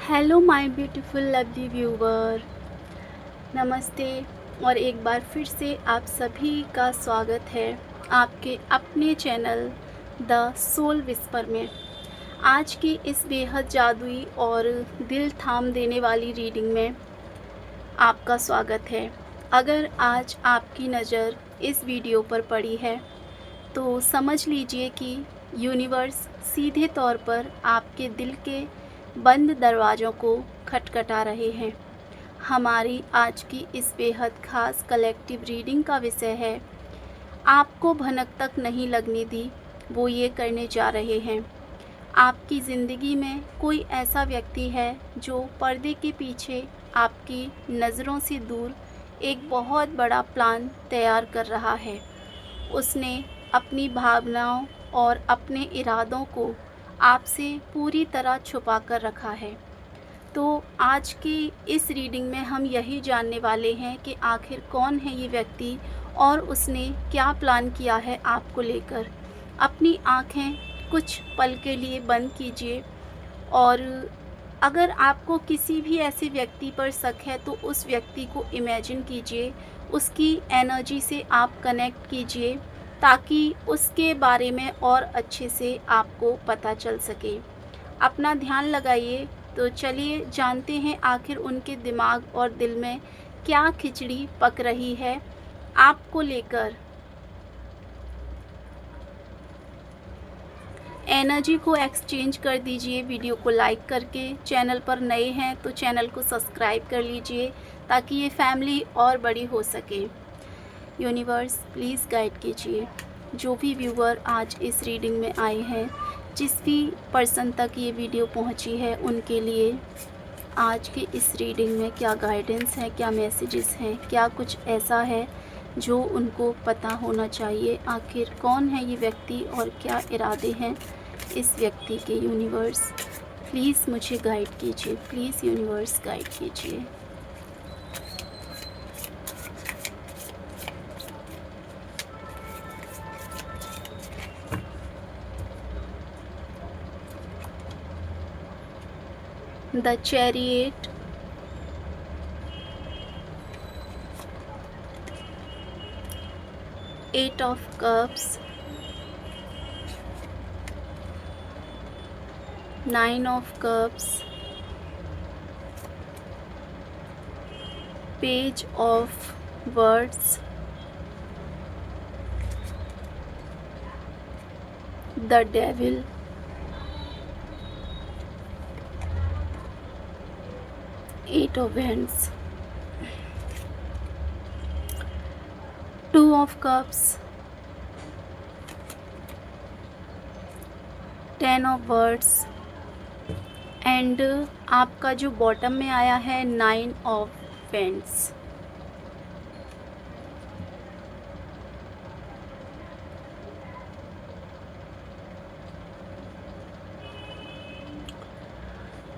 Hello my beautiful lovely viewer. नमस्ते। और एक बार फिर से आप सभी का स्वागत है आपके अपने चैनल द सोल विस्पर में। आज की इस बेहद जादुई और दिल थाम देने वाली रीडिंग में आपका स्वागत है। अगर आज आपकी नज़र इस वीडियो पर पड़ी है तो समझ लीजिए कि यूनिवर्स सीधे तौर पर आपके दिल के बंद दरवाज़ों को खटखटा रहे हैं। हमारी आज की इस बेहद ख़ास कलेक्टिव रीडिंग का विषय है, आपको भनक तक नहीं लगने दी, वो ये करने जा रहे हैं। आपकी ज़िंदगी में कोई ऐसा व्यक्ति है जो पर्दे के पीछे आपकी नज़रों से दूर एक बहुत बड़ा प्लान तैयार कर रहा है। उसने अपनी भावनाओं और अपने इरादों को आपसे पूरी तरह छुपा कर रखा है। तो आज की इस रीडिंग में हम यही जानने वाले हैं कि आखिर कौन है ये व्यक्ति और उसने क्या प्लान किया है आपको लेकर। अपनी आँखें कुछ पल के लिए बंद कीजिए और अगर आपको किसी भी ऐसे व्यक्ति पर शक है तो उस व्यक्ति को इमेजिन कीजिए, उसकी एनर्जी से आप कनेक्ट कीजिए ताकि उसके बारे में और अच्छे से आपको पता चल सके। अपना ध्यान लगाइए। तो चलिए जानते हैं आखिर उनके दिमाग और दिल में क्या खिचड़ी पक रही है आपको लेकर। एनर्जी को एक्सचेंज कर दीजिए वीडियो को लाइक करके। चैनल पर नए हैं तो चैनल को सब्सक्राइब कर लीजिए ताकि ये फैमिली और बड़ी हो सके। यूनिवर्स प्लीज़ गाइड कीजिए जो भी व्यूवर आज इस रीडिंग में आए हैं, जिस भी पर्सन तक ये वीडियो पहुंची है, उनके लिए आज की इस रीडिंग में क्या गाइडेंस है, क्या मैसेजेस हैं, क्या कुछ ऐसा है जो उनको पता होना चाहिए। आखिर कौन है ये व्यक्ति और क्या इरादे हैं इस व्यक्ति के। यूनिवर्स प्लीज़ मुझे गाइड कीजिए, प्लीज़ यूनिवर्स गाइड कीजिए। The chariot, eight of cups, nine of cups, page of words, the devil, eight of hands, two of cups, ten of words and आपका जो बॉटम में आया है नाइन ऑफ पेंट्स।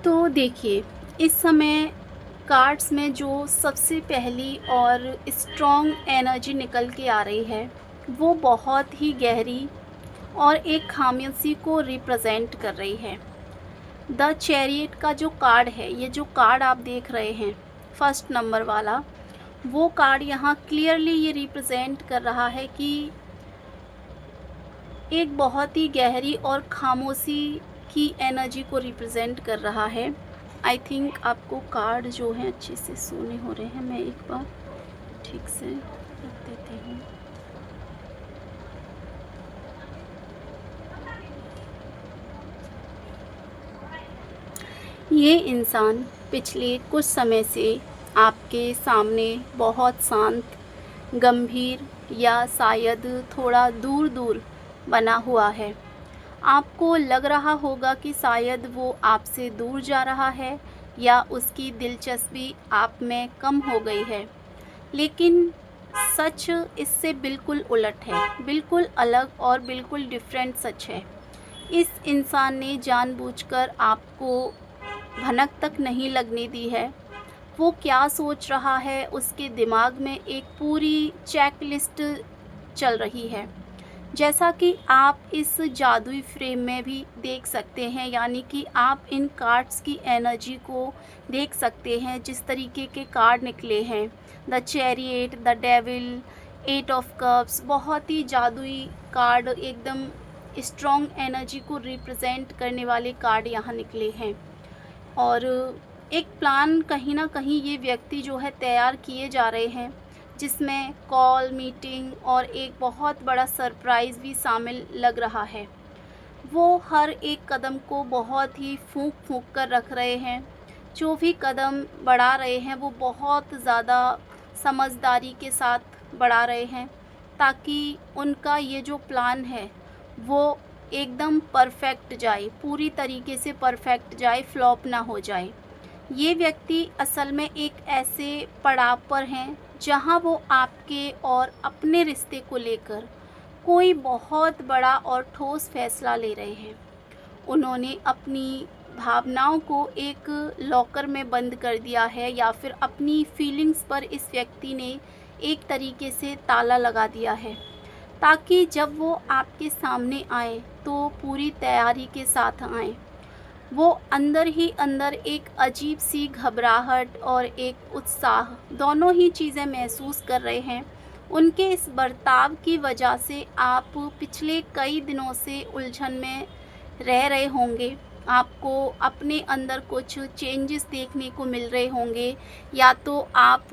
तो देखिए इस समय कार्ड्स में जो सबसे पहली और स्ट्रॉन्ग एनर्जी निकल के आ रही है वो बहुत ही गहरी और एक खामोशी को रिप्रेजेंट कर रही है। द चैरियट का जो कार्ड है, ये जो कार्ड आप देख रहे हैं फर्स्ट नंबर वाला, वो कार्ड यहाँ क्लियरली ये रिप्रेजेंट कर रहा है कि एक बहुत ही गहरी और खामोशी की एनर्जी को रिप्रेजेंट कर रहा है। आई थिंक आपको कार्ड जो है अच्छे से सोने हो रहे हैं, मैं एक बार ठीक से रख देती हूँ। ये इंसान पिछले कुछ समय से आपके सामने बहुत शांत, गंभीर या शायद थोड़ा दूर दूर बना हुआ है। आपको लग रहा होगा कि शायद वो आपसे दूर जा रहा है या उसकी दिलचस्पी आप में कम हो गई है, लेकिन सच इससे बिल्कुल उलट है, बिल्कुल अलग और बिल्कुल डिफरेंट सच है। इस इंसान ने जानबूझकर आपको भनक तक नहीं लगने दी है। वो क्या सोच रहा है, उसके दिमाग में एक पूरी चेक लिस्ट चल रही है जैसा कि आप इस जादुई फ्रेम में भी देख सकते हैं, यानी कि आप इन कार्ड्स की एनर्जी को देख सकते हैं। जिस तरीके के कार्ड निकले हैं, the chariot, the devil, eight of cups, बहुत ही जादुई कार्ड, एकदम स्ट्रॉन्ग एनर्जी को रिप्रेजेंट करने वाले कार्ड यहाँ निकले हैं। और एक प्लान कहीं न कहीं ये व्यक्ति जो है तैयार किए जा रहे हैं, जिसमें कॉल, मीटिंग और एक बहुत बड़ा सरप्राइज़ भी शामिल लग रहा है। वो हर एक कदम को बहुत ही फूँक-फूँक कर रख रहे हैं। जो भी कदम बढ़ा रहे हैं वो बहुत ज़्यादा समझदारी के साथ बढ़ा रहे हैं, ताकि उनका ये जो प्लान है वो एकदम परफेक्ट जाए, पूरी तरीके से परफेक्ट जाए, फ्लॉप ना हो जाए। ये व्यक्ति असल में एक ऐसे पड़ाव पर हैं जहाँ वो आपके और अपने रिश्ते को लेकर कोई बहुत बड़ा और ठोस फैसला ले रहे हैं। उन्होंने अपनी भावनाओं को एक लॉकर में बंद कर दिया है, या फिर अपनी फीलिंग्स पर इस व्यक्ति ने एक तरीके से ताला लगा दिया है, ताकि जब वो आपके सामने आए तो पूरी तैयारी के साथ आएँ। वो अंदर ही अंदर एक अजीब सी घबराहट और एक उत्साह, दोनों ही चीज़ें महसूस कर रहे हैं। उनके इस बर्ताव की वजह से आप पिछले कई दिनों से उलझन में रह रहे होंगे। आपको अपने अंदर कुछ चेंजेस देखने को मिल रहे होंगे, या तो आप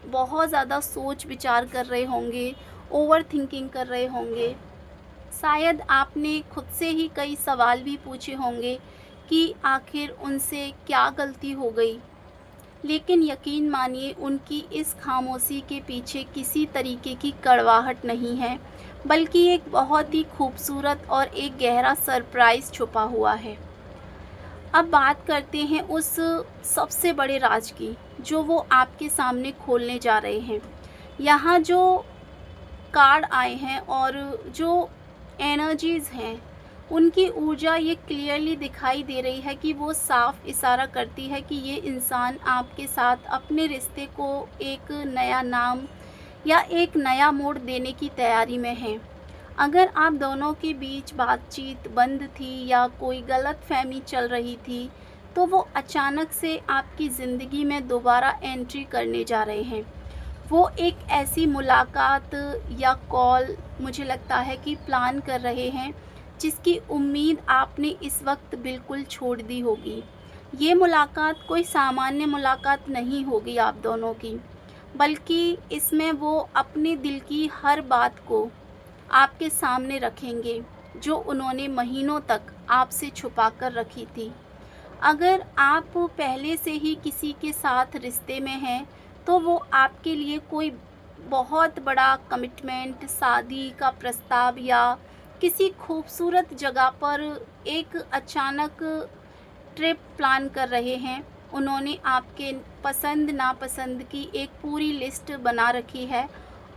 बहुत ज़्यादा सोच विचार कर रहे होंगे, ओवर थिंकिंग कर रहे होंगे। शायद आपने खुद से ही कई सवाल भी पूछे होंगे कि आखिर उनसे क्या गलती हो गई। लेकिन यकीन मानिए, उनकी इस खामोशी के पीछे किसी तरीके की कड़वाहट नहीं है, बल्कि एक बहुत ही खूबसूरत और एक गहरा सरप्राइज़ छुपा हुआ है। अब बात करते हैं उस सबसे बड़े राज की, जो वो आपके सामने खोलने जा रहे हैं। यहाँ जो कार्ड आए हैं और जो एनर्जीज़ हैं, उनकी ऊर्जा ये क्लियरली दिखाई दे रही है कि वो साफ इशारा करती है कि ये इंसान आपके साथ अपने रिश्ते को एक नया नाम या एक नया मोड़ देने की तैयारी में है। अगर आप दोनों के बीच बातचीत बंद थी या कोई गलतफहमी चल रही थी, तो वो अचानक से आपकी ज़िंदगी में दोबारा एंट्री करने जा रहे हैं। वो एक ऐसी मुलाकात या कॉल, मुझे लगता है कि प्लान कर रहे हैं, जिसकी उम्मीद आपने इस वक्त बिल्कुल छोड़ दी होगी। ये मुलाकात कोई सामान्य मुलाकात नहीं होगी आप दोनों की, बल्कि इसमें वो अपने दिल की हर बात को आपके सामने रखेंगे, जो उन्होंने महीनों तक आपसे छुपा कर रखी थी। अगर आप पहले से ही किसी के साथ रिश्ते में हैं, तो वो आपके लिए कोई बहुत बड़ा कमिटमेंट, शादी का प्रस्ताव या किसी खूबसूरत जगह पर एक अचानक ट्रिप प्लान कर रहे हैं। उन्होंने आपके पसंद नापसंद की एक पूरी लिस्ट बना रखी है,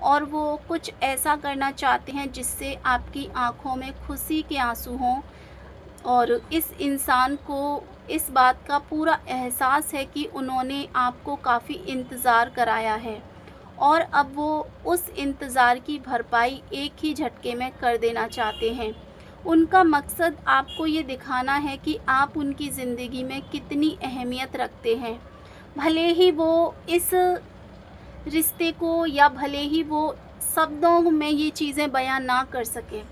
और वो कुछ ऐसा करना चाहते हैं जिससे आपकी आँखों में खुशी के आंसू हों। और इस इंसान को इस बात का पूरा एहसास है कि उन्होंने आपको काफ़ी इंतज़ार कराया है, और अब वो उस इंतज़ार की भरपाई एक ही झटके में कर देना चाहते हैं। उनका मकसद आपको ये दिखाना है कि आप उनकी ज़िंदगी में कितनी अहमियत रखते हैं। भले ही वो इस रिश्ते को, या भले ही वो शब्दों में ये चीज़ें बयां ना कर सके,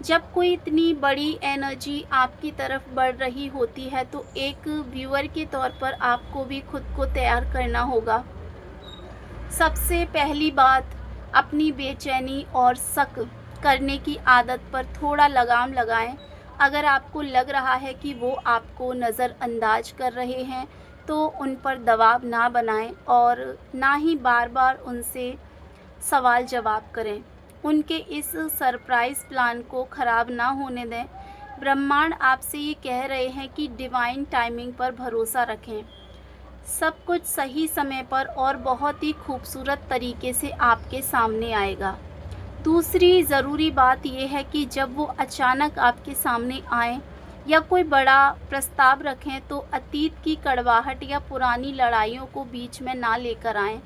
जब कोई इतनी बड़ी एनर्जी आपकी तरफ बढ़ रही होती है, तो एक व्यूअर के तौर पर आपको भी खुद को तैयार करना होगा। सबसे पहली बात, अपनी बेचैनी और शक करने की आदत पर थोड़ा लगाम लगाएं। अगर आपको लग रहा है कि वो आपको नज़रअंदाज कर रहे हैं, तो उन पर दबाव ना बनाएं, और ना ही बार बार उनसे सवाल जवाब करें। उनके इस सरप्राइज़ प्लान को ख़राब ना होने दें। ब्रह्मांड आपसे ये कह रहे हैं कि डिवाइन टाइमिंग पर भरोसा रखें। सब कुछ सही समय पर और बहुत ही खूबसूरत तरीके से आपके सामने आएगा। दूसरी ज़रूरी बात यह है कि जब वो अचानक आपके सामने आएँ या कोई बड़ा प्रस्ताव रखें, तो अतीत की कड़वाहट या पुरानी लड़ाइयों को बीच में ना लेकर आएँ।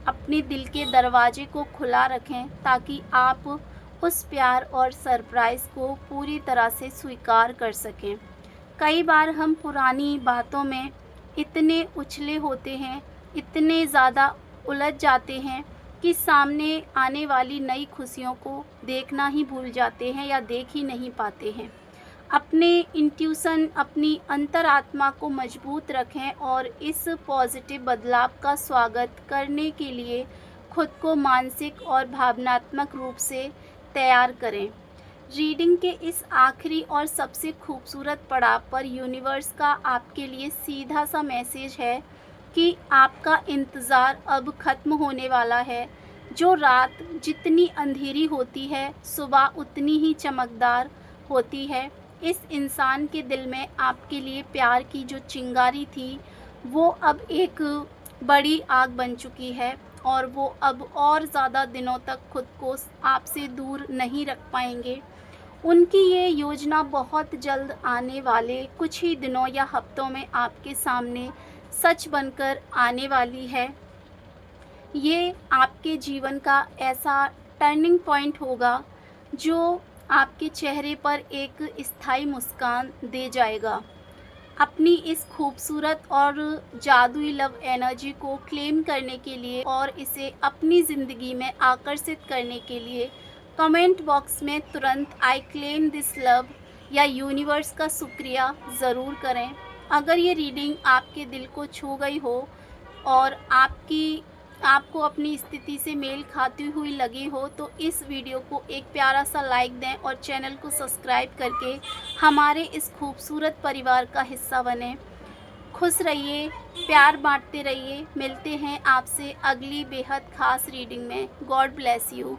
अपने दिल के दरवाजे को खुला रखें, ताकि आप उस प्यार और सरप्राइज़ को पूरी तरह से स्वीकार कर सकें। कई बार हम पुरानी बातों में इतने उछले होते हैं, इतने ज़्यादा उलझ जाते हैं कि सामने आने वाली नई खुशियों को देखना ही भूल जाते हैं या देख ही नहीं पाते हैं। अपने इंट्यूशन, अपनी अंतरात्मा को मजबूत रखें और इस पॉजिटिव बदलाव का स्वागत करने के लिए खुद को मानसिक और भावनात्मक रूप से तैयार करें। रीडिंग के इस आखिरी और सबसे खूबसूरत पड़ाव पर यूनिवर्स का आपके लिए सीधा सा मैसेज है कि आपका इंतज़ार अब ख़त्म होने वाला है। जो रात जितनी अंधेरी होती है, सुबह उतनी ही चमकदार होती है। इस इंसान के दिल में आपके लिए प्यार की जो चिंगारी थी, वो अब एक बड़ी आग बन चुकी है और वो अब और ज़्यादा दिनों तक खुद को आपसे दूर नहीं रख पाएंगे। उनकी ये योजना बहुत जल्द आने वाले कुछ ही दिनों या हफ्तों में आपके सामने सच बनकर आने वाली है। ये आपके जीवन का ऐसा टर्निंग पॉइंट होगा जो आपके चेहरे पर एक स्थायी मुस्कान दे जाएगा। अपनी इस खूबसूरत और जादुई लव एनर्जी को क्लेम करने के लिए और इसे अपनी ज़िंदगी में आकर्षित करने के लिए कमेंट बॉक्स में तुरंत आई क्लेम दिस लव या यूनिवर्स का शुक्रिया ज़रूर करें। अगर ये रीडिंग आपके दिल को छू गई हो और आपको अपनी स्थिति से मेल खाती हुई लगी हो तो इस वीडियो को एक प्यारा सा लाइक दें और चैनल को सब्सक्राइब करके हमारे इस खूबसूरत परिवार का हिस्सा बनें। खुश रहिए, प्यार बांटते रहिए। मिलते हैं आपसे अगली बेहद ख़ास रीडिंग में। God bless you.